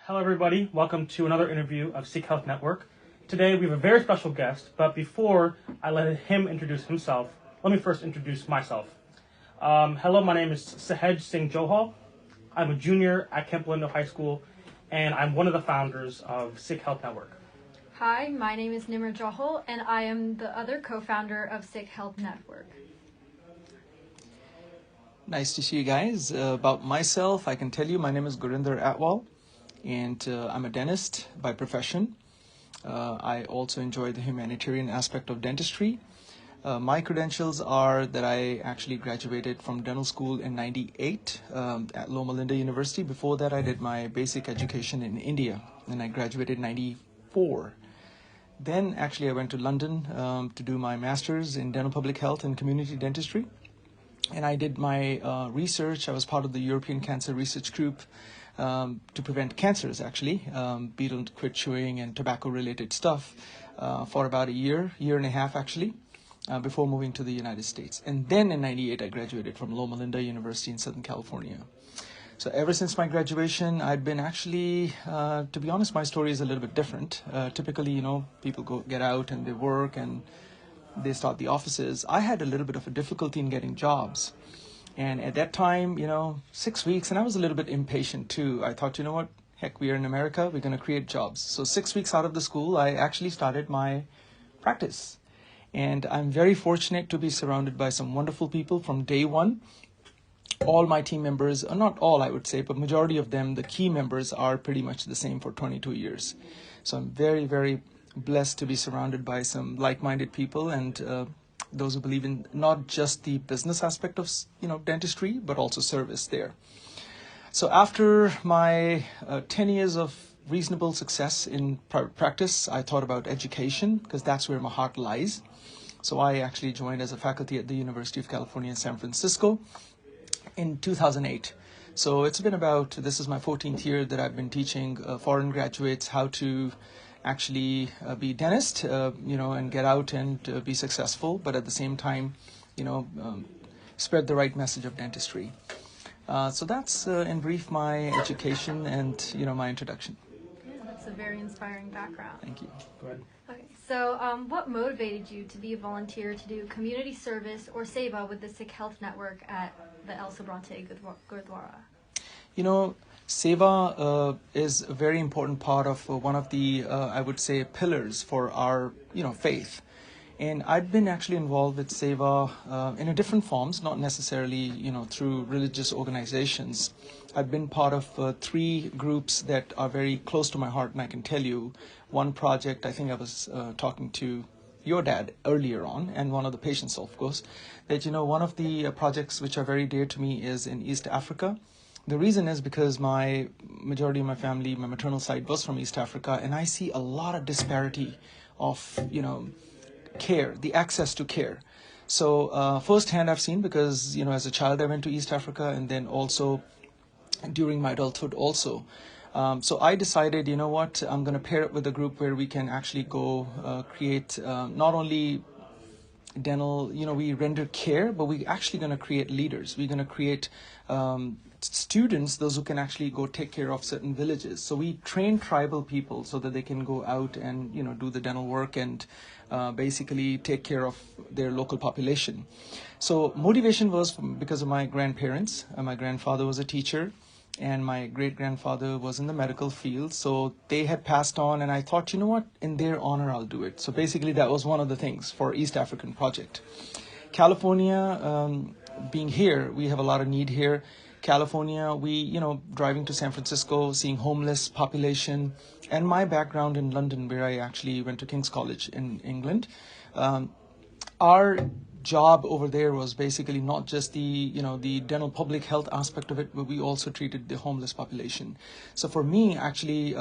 Hello everybody, welcome to another interview of Sikh Health Network. Today we have a very special guest, but before I let him introduce himself, let me first introduce myself. Hello, my name is Sahib Singh Johal. I'm a junior at Camp Lindo High School, and I'm one of the founders of Sikh Health Network. Hi, my name is Nimr Johal, and I am the other co-founder of Sikh Health Network. Nice to see you guys. About myself, I can tell you my name is Gurinder Atwal, and I'm a dentist by profession. I also enjoy the humanitarian aspect of dentistry. My credentials are that I actually graduated from dental school in '98 at Loma Linda University. Before that, I did my basic education in India, and I graduated in '94. Then actually I went to London to do my master's in dental public health and community dentistry. And I did my research. I was part of the European Cancer Research Group to prevent cancers, actually, betel quid chewing and tobacco-related stuff for about a year and a half, actually, before moving to the United States. And then in '98, I graduated from Loma Linda University in Southern California. So ever since my graduation, I'd been actually, to be honest, my story is a little bit different. Typically, people get out and they work and they start the offices. I had a little bit of a difficulty in getting jobs. And at that time, 6 weeks, and I was a little bit impatient too. I thought, heck, we are in America, we're going to create jobs. So 6 weeks out of the school, I actually started my practice. And I'm very fortunate to be surrounded by some wonderful people from day one. All my team members, not all I would say, but majority of them, the key members are pretty much the same for 22 years. So I'm very, very blessed to be surrounded by some like-minded people and those who believe in not just the business aspect of dentistry, but also service there. So after my 10 years of reasonable success in private practice, I thought about education because that's where my heart lies. So I actually joined as a faculty at the University of California in San Francisco in 2008. So it's been this is my 14th year that I've been teaching foreign graduates how to actually be dentist, and get out and be successful, but at the same time, spread the right message of dentistry. So that's in brief my education and my introduction. Yeah, that's a very inspiring background. Thank you. Go ahead. Okay, so what motivated you to be a volunteer to do community service or seva with the Sikh Health Network at the Sobrante Gurudwara? Seva is a very important part of one of the, I would say, pillars for our, faith. And I've been actually involved with Seva in a different forms, not necessarily, through religious organizations. I've been part of 3 groups that are very close to my heart, and I can tell you one project, I think I was talking to your dad earlier on, and one of the patients, of course, that, one of the projects which are very dear to me is in East Africa. The reason is because my majority of my family, my maternal side was from East Africa, and I see a lot of disparity of, care, the access to care. So firsthand I've seen because, as a child I went to East Africa and then also during my adulthood also. So I decided, I'm going to pair it with a group where we can actually go create not only dental, we render care, but we're actually going to create leaders. We're going to create students, those who can actually go take care of certain villages. So we train tribal people so that they can go out and, do the dental work and basically take care of their local population. So motivation was because of my grandparents. My grandfather was a teacher and my great-grandfather was in the medical field. So they had passed on and I thought, in their honor, I'll do it. So basically that was one of the things for East African project. California, being here, we have a lot of need here. California, we, driving to San Francisco, seeing homeless population, and my background in London, where I actually went to King's College in England. Our job over there was basically not just the dental public health aspect of it, but we also treated the homeless population. So for me, actually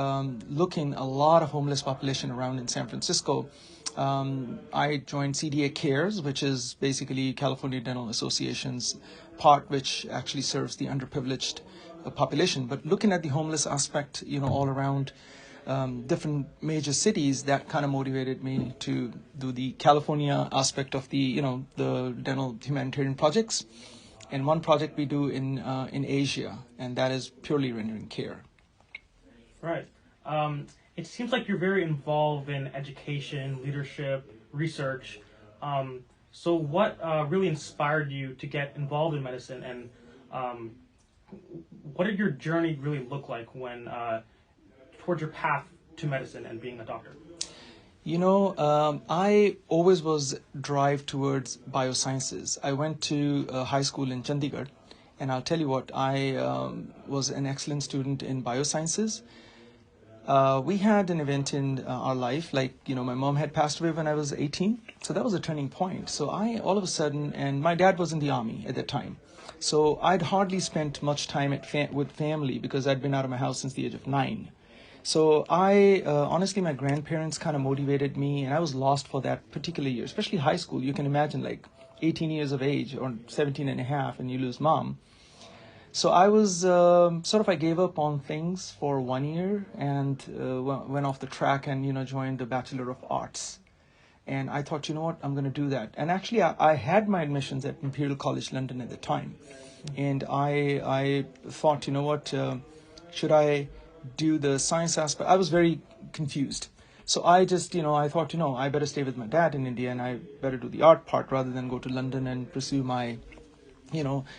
looking a lot of homeless population around in San Francisco, I joined CDA Cares, which is basically California Dental Association's part, which actually serves the underprivileged population. But looking at the homeless aspect, all around different major cities, that kind of motivated me to do the California aspect of the the dental humanitarian projects, and one project we do in Asia, and that is purely rendering care. Right. It seems like you're very involved in education, leadership, research. So what really inspired you to get involved in medicine, and what did your journey really look like when towards your path to medicine and being a doctor? I always was drive towards biosciences. I went to high school in Chandigarh, and I'll tell you what, I was an excellent student in biosciences. We had an event in our life, like, my mom had passed away when I was 18. So that was a turning point. So I, all of a sudden, and my dad was in the army at that time. So I'd hardly spent much time with family because I'd been out of my house since the age of 9. So honestly, my grandparents kind of motivated me, and I was lost for that particular year, especially high school. You can imagine, like 18 years of age or 17 and a half, and you lose mom. So I was I gave up on things for 1 year and went off the track and, joined the Bachelor of Arts. And I thought, what, I'm going to do that. And actually, I had my admissions at Imperial College London at the time. And I thought, what, should I do the science aspect? I was very confused. So I just, I thought, I better stay with my dad in India and I better do the art part rather than go to London and pursue my,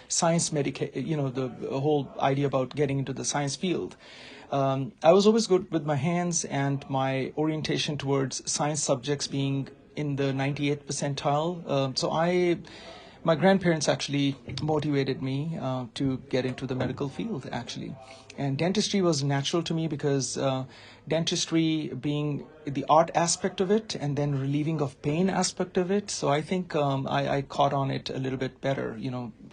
science the whole idea about getting into the science field. I was always good with my hands, and my orientation towards science subjects being in the 98th percentile. My grandparents actually motivated me to get into the medical field, actually. And dentistry was natural to me because dentistry being the art aspect of it and then relieving of pain aspect of it. So I think I caught on it a little bit better,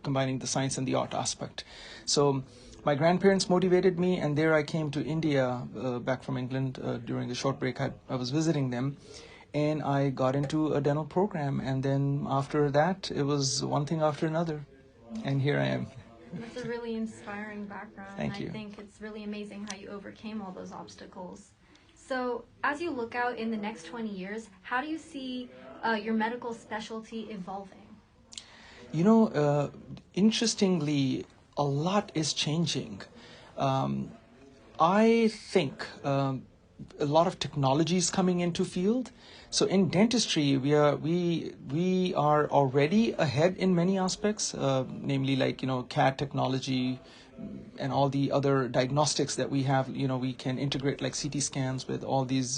combining the science and the art aspect. So my grandparents motivated me, and there I came to India, back from England during a short break. I was visiting them. And I got into a dental program, and then after that, it was one thing after another, and here I am. That's a really inspiring background. Thank you. I think it's really amazing how you overcame all those obstacles. So, as you look out in the next 20 years, how do you see your medical specialty evolving? Interestingly, a lot is changing. I think a lot of technology is coming into field. So in dentistry, we are already ahead in many aspects, namely like, CAD technology and all the other diagnostics that we have. We can integrate like CT scans with all these,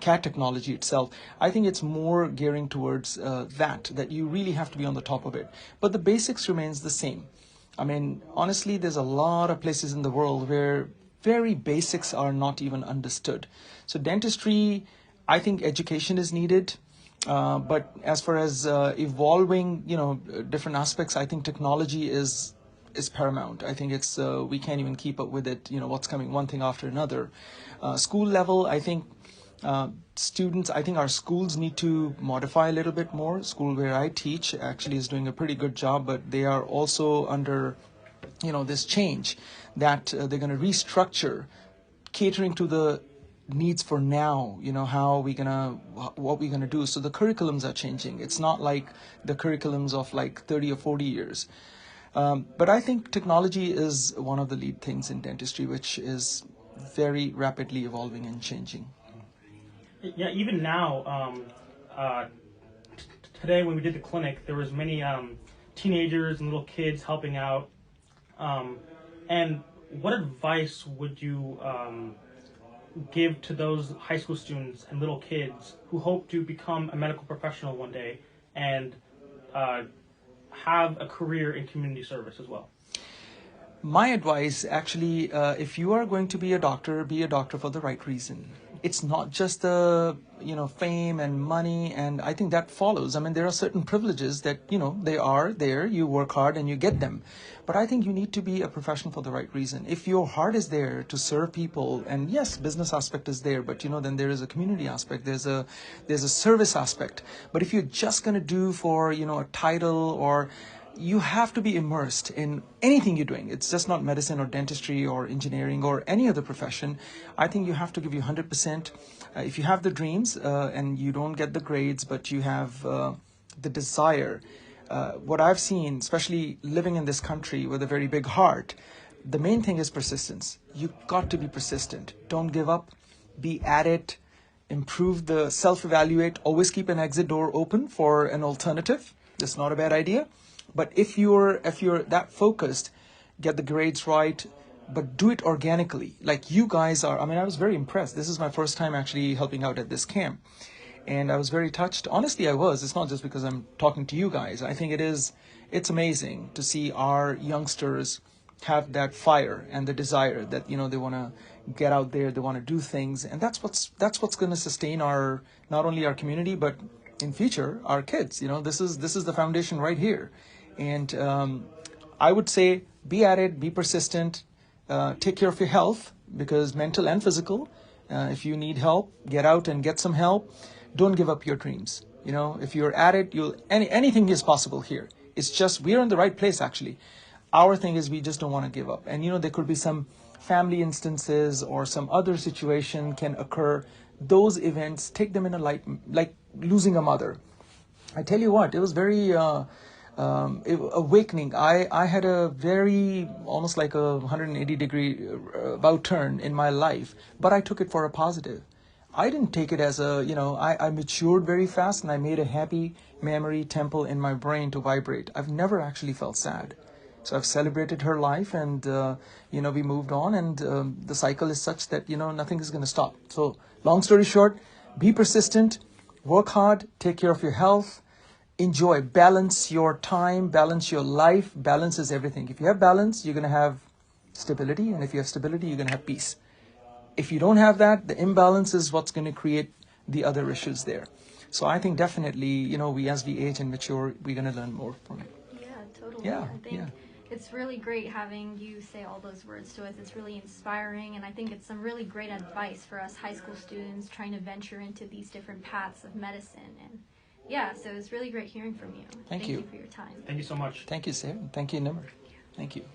CAD technology itself. I think it's more gearing towards that you really have to be on the top of it. But the basics remains the same. I mean, honestly, there's a lot of places in the world where very basics are not even understood. So dentistry, I think education is needed. But as far as evolving, different aspects, I think technology is paramount. I think it's we can't even keep up with it. What's coming, one thing after another. School level, I think students, I think our schools need to modify a little bit more. School where I teach actually is doing a pretty good job, but they are also under, this change that they're going to restructure, catering to the needs for now. What we're gonna do. So the curriculums are changing. It's not like the curriculums of like 30 or 40 years. But I think technology is one of the lead things in dentistry, which is very rapidly evolving and changing. Yeah, even now, today when we did the clinic, there was many teenagers and little kids helping out. And what advice would you give to those high school students and little kids who hope to become a medical professional one day and have a career in community service as well? My advice, actually, if you are going to be a doctor for the right reason. It's not just the, fame and money, and I think that follows. I mean, there are certain privileges that, they are there, you work hard and you get them. But I think you need to be a professional for the right reason. If your heart is there to serve people, and yes, business aspect is there, but, then there is a community aspect, there's a service aspect. But if you're just going to do for, a title, or you have to be immersed in anything you're doing. It's just not medicine or dentistry or engineering or any other profession. I think you have to give you 100%. If you have the dreams and you don't get the grades, but you have the desire, what I've seen, especially living in this country with a very big heart, the main thing is persistence. You got to be persistent. Don't give up. Be at it. Improve the self-evaluate. Always keep an exit door open for an alternative. That's not a bad idea. But if you're that focused, get the grades right, but do it organically. Like you guys are. I mean, I was very impressed. This is my first time actually helping out at this camp. And I was very touched. Honestly, I was. It's not just because I'm talking to you guys. I think it's amazing to see our youngsters have that fire and the desire that, you know, they want to get out there, they want to do things. And that's what's going to sustain not only our community, but in future, our kids. You know, this is the foundation right here. And I would say be at it, be persistent, take care of your health, because mental and physical. If you need help, get out and get some help. Don't give up your dreams. You know, if you're at it, anything is possible here. It's just we're in the right place actually. Our thing is we just don't want to give up. And you know, there could be some family instances or some other situation can occur. Those events, take them in a light, like losing a mother. I tell you what, it was very awakening. I had a very almost like a 180-degree about turn in my life, but I took it for a positive. I didn't take it as a, you know, I matured very fast and I made a happy memory temple in my brain to vibrate. I've never actually felt sad. So I've celebrated her life and, you know, we moved on and the cycle is such that, you know, nothing is going to stop. So long story short, be persistent, work hard, take care of your health, enjoy, balance your time, balance your life. Balance is everything. If you have balance, you're going to have stability. And if you have stability, you're going to have peace. If you don't have that, the imbalance is what's going to create the other issues there. So I think definitely, you know, as we age and mature, we're going to learn more from it. Yeah, totally. Yeah, I think it's really great having you say all those words to us. It's really inspiring, and I think it's some really great advice for us high school students trying to venture into these different paths of medicine. And yeah, so it's really great hearing from you. Thank you for your time. Thank you so much. Thank you, Sarah. Thank you, Nimmer. Thank you.